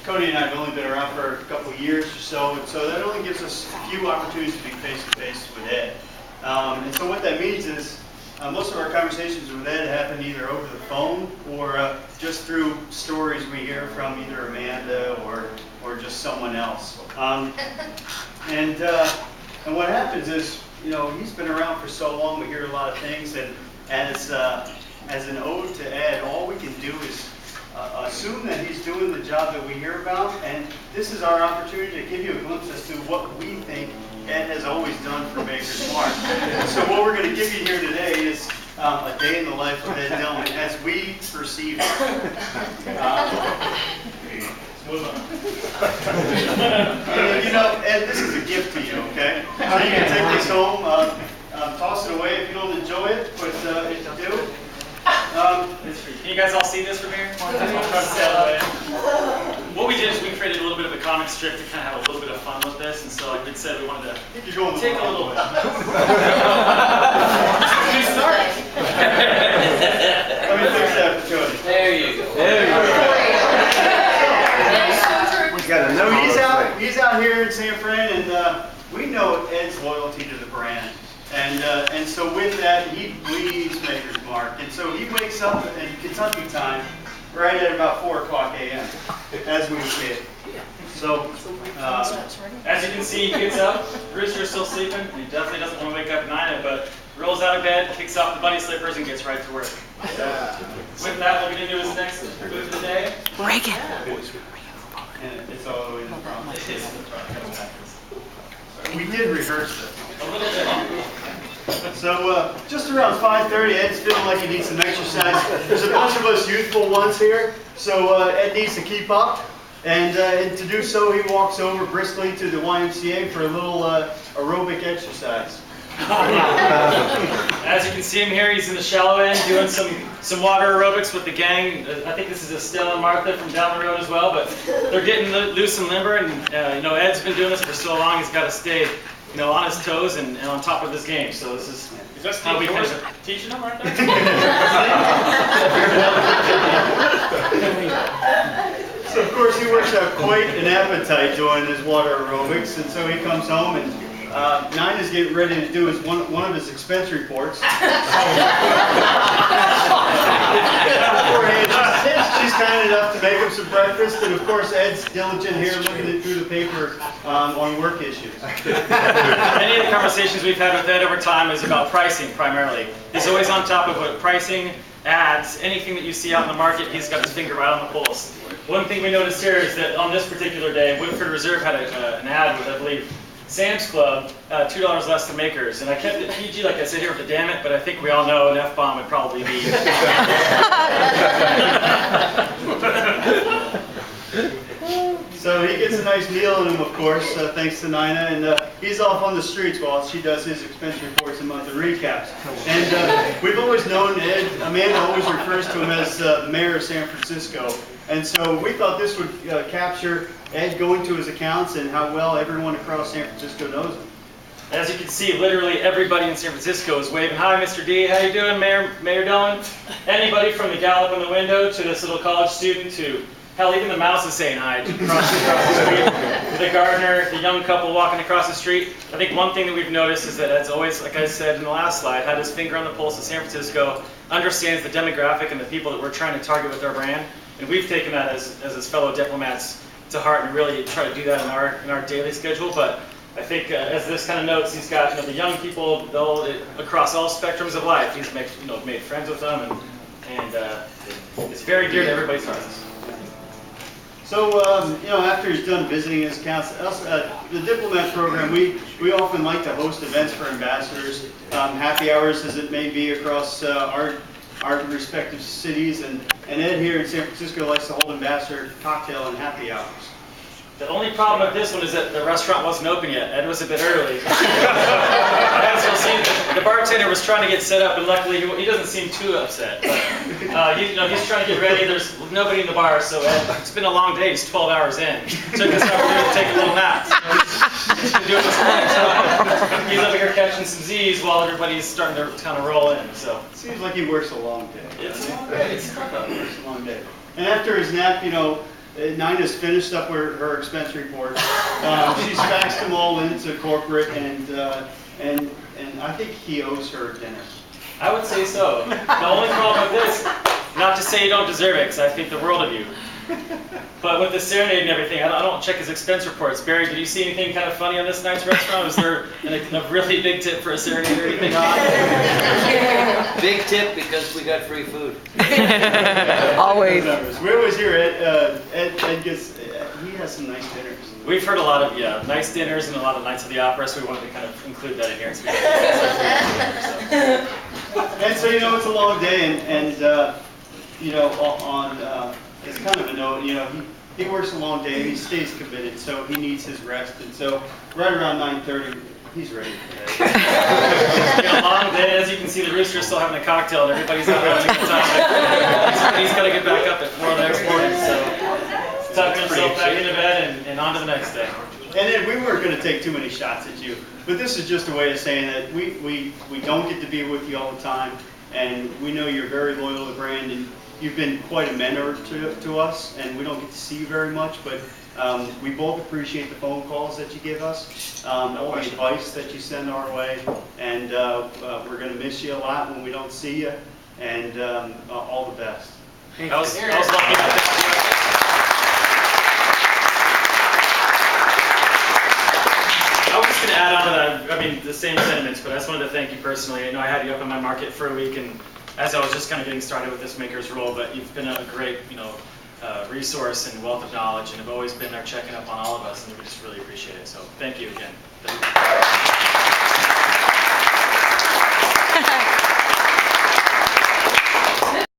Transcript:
Cody and I have only been around for a couple of years or so, and so that only gives us a few opportunities to be face-to-face with Ed. And so what that means is most of our conversations with Ed happen either over the phone or just through stories we hear from either Amanda or just someone else. And what happens is, you know, he's been around for so long, we hear a lot of things, and as an ode to Ed, all we can do is assume that he's doing the job that we hear about, and this is our opportunity to give you a glimpse as to what we think Ed has always done for Maker's Mark. So what we're going to give you here today is a day in the life of Ed Delmon as we perceive it. Move on. And, you know, Ed, this is a gift to you, okay? So you can take this home, toss it away if you don't enjoy it, but if you do. Can you guys all see this from here? I'll try to stay out of the way. What we did is we created a little bit of a comic strip to kind of have a little bit of fun with this, and so like we said, we wanted to take a little bit. You start. Let me fix that for Cody. There you go. There you go. We got a no. He's out here in San Fran, and we know Ed's loyalty to the brand. And so with that, he bleeds Maker's Mark. And so he wakes up in Kentucky time right at about 4 o'clock a.m. as we see it. So, as you can see, he gets up. Rooster's still sleeping. He definitely doesn't want to wake up Nina, but rolls out of bed, kicks off the bunny slippers, and gets right to work. So, with that, we'll get into his next move of the day. Break it. And it's all in the front. It is in the front. We did rehearse this. A little bit. So just around 5:30, Ed's feeling like he needs some exercise. There's a bunch of us youthful ones here, so Ed needs to keep up. And to do so, he walks over briskly to the YMCA for a little aerobic exercise. As you can see him here, he's in the shallow end doing some water aerobics with the gang. I think this is Estelle and Martha from down the road as well, but they're getting loose and limber, and you know, Ed's been doing this for so long, he's got to stay, you know, on his toes and on top of his game. So this is how we kind of teaching him right there. So of course he works out quite an appetite doing his water aerobics, and so he comes home and Nina's getting ready to do one of his expense reports. Beforehand, she's kind enough to make him some breakfast, and of course Ed's diligent here looking through the paper on work issues. Many of the conversations we've had with Ed over time is about pricing primarily. He's always on top of what pricing, ads, anything that you see out in the market, he's got his finger right on the pulse. One thing we noticed here is that on this particular day, Woodford Reserve had an ad with, I believe, Sam's Club, $2 less than Makers. And I kept it PG, like I said here with the damn it, but I think we all know an F-bomb would probably be. So he gets a nice meal in him, of course, thanks to Nina, and he's off on the streets while she does his expense reports and monthly recaps. And we've always known Ed, Amanda always refers to him as the mayor of San Francisco. And so we thought this would capture Ed going to his accounts and how well everyone across San Francisco knows him. As you can see, literally everybody in San Francisco is waving, "Hi, Mr. D, how you doing, Mayor Delmon?" Anybody from the gal up in the window to this little college student to, hell, even the mouse is saying hi to across the street. The gardener, the young couple walking across the street. I think one thing that we've noticed is that Ed's always, like I said in the last slide, had his finger on the pulse of San Francisco, understands the demographic and the people that we're trying to target with our brand. And we've taken that as his fellow diplomats to heart and really try to do that in our daily schedule. But I think as this kind of notes, he's got the young people across all spectrums of life. He's made friends with them, and it's very dear to everybody's hearts. So after he's done visiting his accounts, the diplomat program, we often like to host events for ambassadors, happy hours as it may be across our respective cities, and Ed here in San Francisco likes to hold ambassador cocktail and happy hours. The only problem with this one is that the restaurant wasn't open yet. Ed was a bit early. As you'll see, the bartender was trying to get set up, and luckily he doesn't seem too upset. But he's trying to get ready. There's nobody in the bar, so it's been a long day. He's 12 hours in. Took this opportunity to take a little nap. He's been doing this thing, so he's over here catching some Z's while everybody's starting to kind of roll in. So seems like he works a long day. It's a long day. He works a long day. And after his nap, Nina's finished up her expense report. She's faxed them all into corporate, and I think he owes her dinner. I would say so. The only problem with this, not to say you don't deserve it, because I think the world of you. But with the serenade and everything, I don't check his expense reports. Barry, did you see anything kind of funny on this night's restaurant? Was there a really big tip for a serenade or anything on? Big tip because we got free food. Always. We always hear Ed gets, he has some nice dinners. We've heard a lot of, nice dinners and a lot of nights of the opera, so we wanted to kind of include that in here. And so, it's a long day, and it's kind of a note, he works a long day, he stays committed, so he needs his rest, and so right around 9:30, he's ready for bed. It's been a long day. As you can see, the rooster's still having a cocktail, and everybody's out having a good time. He's got to get back up at 4 the next morning, so tucking himself back into bed and on to the next day. And then we weren't going to take too many shots at you, but this is just a way of saying that we don't get to be with you all the time, and we know you're very loyal to the brand, and you've been quite a mentor to us, and we don't get to see you very much, but we both appreciate the phone calls that you give us, all the advice that you send our way, and we're going to miss you a lot when we don't see you, and all the best. I was lucky. I was just going to add on to that, the same sentiments, but I just wanted to thank you personally. I know I had you up in my market for a week, and as I was just kind of getting started with this maker's role, but you've been a great, resource and wealth of knowledge, and have always been there checking up on all of us, and we just really appreciate it. So thank you again.